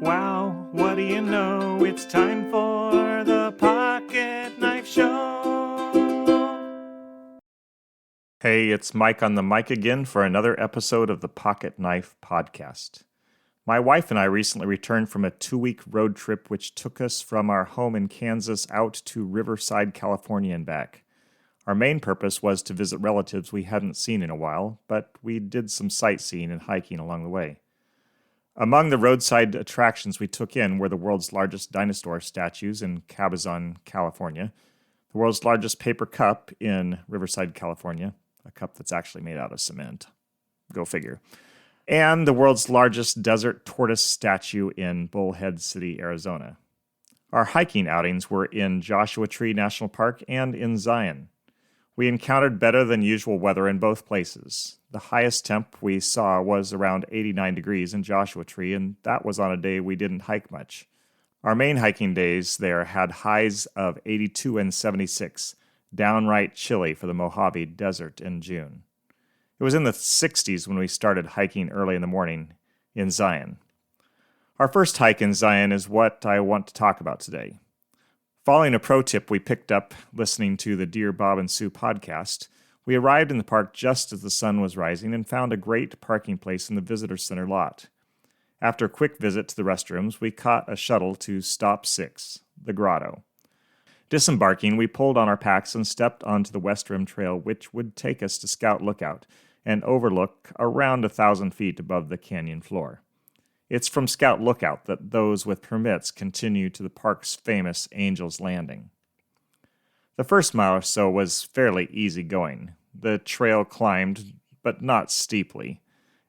wow, what do you know? It's time for the Pocket Knife Show. Hey, it's Mike on the mic again for another episode of the Pocket Knife Podcast. My wife and I recently returned from a 2-week road trip which took us from our home in Kansas out to Riverside, California and back. Our main purpose was to visit relatives we hadn't seen in a while, but we did some sightseeing and hiking along the way. Among the roadside attractions we took in were the world's largest dinosaur statues in Cabazon, California, the world's largest paper cup in Riverside, California, a cup that's actually made out of cement. Go figure. And the world's largest desert tortoise statue in Bullhead City, Arizona. Our hiking outings were in Joshua Tree National Park and in Zion. We encountered better than usual weather in both places. The highest temp we saw was around 89 degrees in Joshua Tree, and that was on a day we didn't hike much. Our main hiking days there had highs of 82 and 76, downright chilly for the Mojave Desert in June. It was in the 60s when we started hiking early in the morning in Zion. Our first hike in Zion is what I want to talk about today. Following a pro tip we picked up listening to the Dear Bob and Sue podcast, we arrived in the park just as the sun was rising and found a great parking place in the visitor center lot. After a quick visit to the restrooms, we caught a shuttle to Stop 6, the Grotto. Disembarking, we pulled on our packs and stepped onto the West Rim Trail, which would take us to Scout Lookout, and overlook around 1,000 feet above the canyon floor. It's from Scout Lookout that those with permits continue to the park's famous Angel's Landing. The first mile or so was fairly easy going. The trail climbed, but not steeply,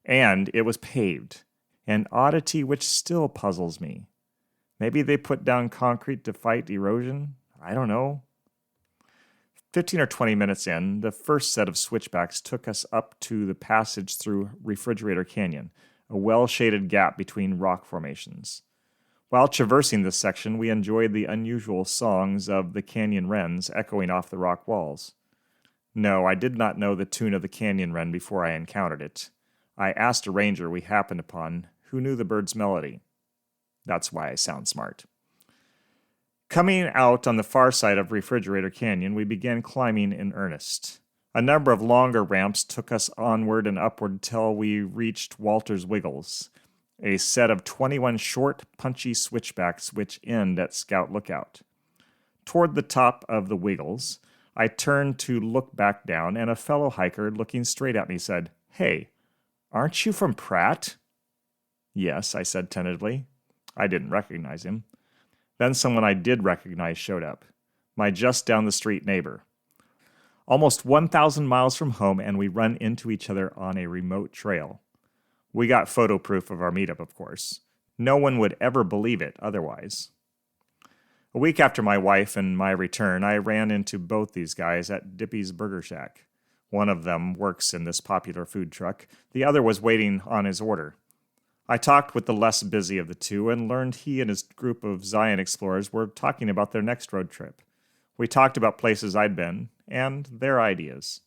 and it was paved, an oddity which still puzzles me. Maybe they put down concrete to fight erosion? I don't know. 15 or 20 minutes in, the first set of switchbacks took us up to the passage through Refrigerator Canyon, a well-shaded gap between rock formations. While traversing this section, we enjoyed the unusual songs of the canyon wrens echoing off the rock walls. No, I did not know the tune of the canyon wren before I encountered it. I asked a ranger we happened upon who knew the bird's melody. That's why I sound smart. Coming out on the far side of Refrigerator Canyon, we began climbing in earnest. A number of longer ramps took us onward and upward till we reached Walter's Wiggles, a set of 21 short, punchy switchbacks which end at Scout Lookout. Toward the top of the Wiggles, I turned to look back down, and a fellow hiker looking straight at me said, "Hey, aren't you from Pratt?" "Yes," I said tentatively. I didn't recognize him. Then someone I did recognize showed up, my just down the street neighbor. Almost 1,000 miles from home, and we run into each other on a remote trail. We got photo proof of our meetup, of course. No one would ever believe it otherwise. A week after my wife and my return, I ran into both these guys at Dippy's Burger Shack. One of them works in this popular food truck. The other was waiting on his order. I talked with the less busy of the two and learned he and his group of Zion explorers were talking about their next road trip. We talked about places I'd been, and their ideas.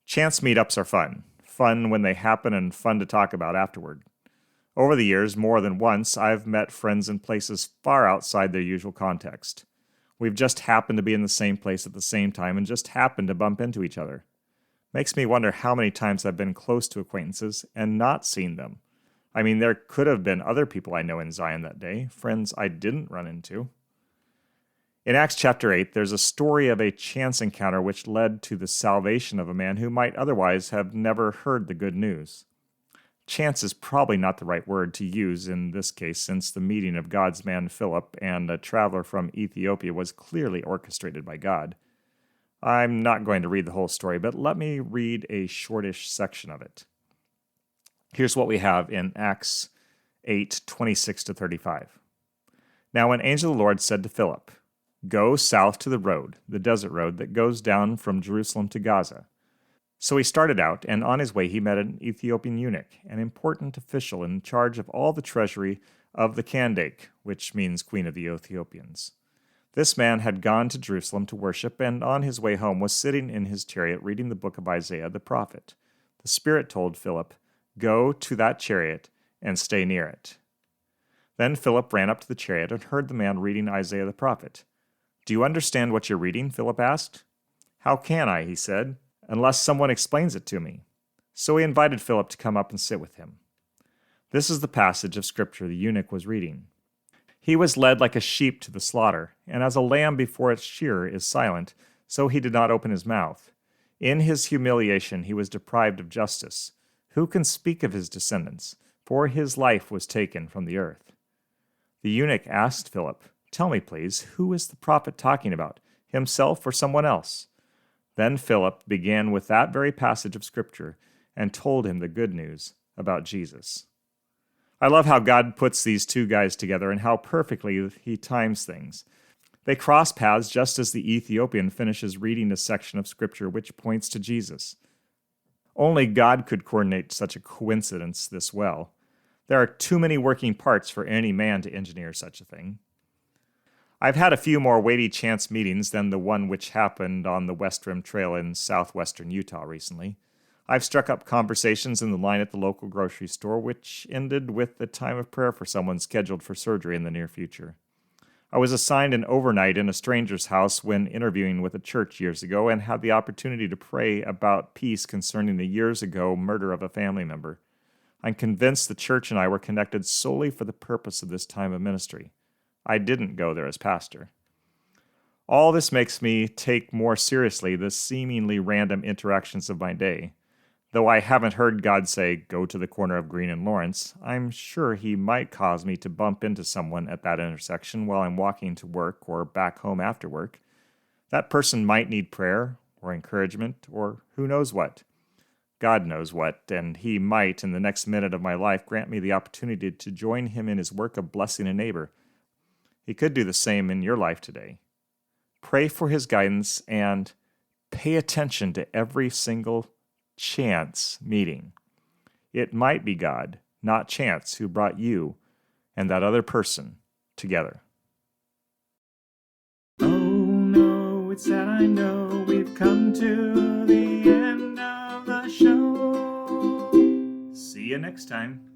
Chance meetups are fun. Fun when they happen and fun to talk about afterward. Over the years, more than once, I've met friends in places far outside their usual context. We've just happened to be in the same place at the same time and just happened to bump into each other. Makes me wonder how many times I've been close to acquaintances and not seen them. I mean, there could have been other people I know in Zion that day, friends I didn't run into. In Acts chapter 8, there's a story of a chance encounter which led to the salvation of a man who might otherwise have never heard the good news. Chance is probably not the right word to use in this case, since the meeting of God's man Philip and a traveler from Ethiopia was clearly orchestrated by God. I'm not going to read the whole story, but let me read a shortish section of it. Here's what we have in Acts 8:26-35. Now an angel of the Lord said to Philip, "Go south to the road, the desert road that goes down from Jerusalem to Gaza." So he started out, and on his way he met an Ethiopian eunuch, an important official in charge of all the treasury of the Kandake, which means Queen of the Ethiopians. This man had gone to Jerusalem to worship, and on his way home was sitting in his chariot reading the book of Isaiah the prophet. The Spirit told Philip, "Go to that chariot and stay near it." Then Philip ran up to the chariot and heard the man reading Isaiah the prophet. "Do you understand what you're reading?" Philip asked. "How can I," he said, "unless someone explains it to me?" So he invited Philip to come up and sit with him. This is the passage of Scripture the eunuch was reading. "He was led like a sheep to the slaughter, and as a lamb before its shearer is silent, so he did not open his mouth. In his humiliation he was deprived of justice. Who can speak of his descendants? For his life was taken from the earth." The eunuch asked Philip, "Tell me, please, who is the prophet talking about, himself or someone else?" Then Philip began with that very passage of Scripture and told him the good news about Jesus. I love how God puts these two guys together and how perfectly he times things. They cross paths just as the Ethiopian finishes reading a section of Scripture which points to Jesus. Only God could coordinate such a coincidence this well. There are too many working parts for any man to engineer such a thing. I've had a few more weighty chance meetings than the one which happened on the West Rim Trail in southwestern Utah recently. I've struck up conversations in the line at the local grocery store, which ended with a time of prayer for someone scheduled for surgery in the near future. I was assigned an overnight in a stranger's house when interviewing with a church years ago and had the opportunity to pray about peace concerning the years ago murder of a family member. I'm convinced the church and I were connected solely for the purpose of this time of ministry. I didn't go there as pastor. All this makes me take more seriously the seemingly random interactions of my day. Though I haven't heard God say, "Go to the corner of Green and Lawrence," I'm sure he might cause me to bump into someone at that intersection while I'm walking to work or back home after work. That person might need prayer or encouragement or who knows what. God knows what, and he might, in the next minute of my life, grant me the opportunity to join him in his work of blessing a neighbor. He could do the same in your life today. Pray for his guidance and pay attention to every single chance meeting. It might be God, not chance, who brought you and that other person together. Oh no, it's sad, I know. We've come to the end of the show. See you next time.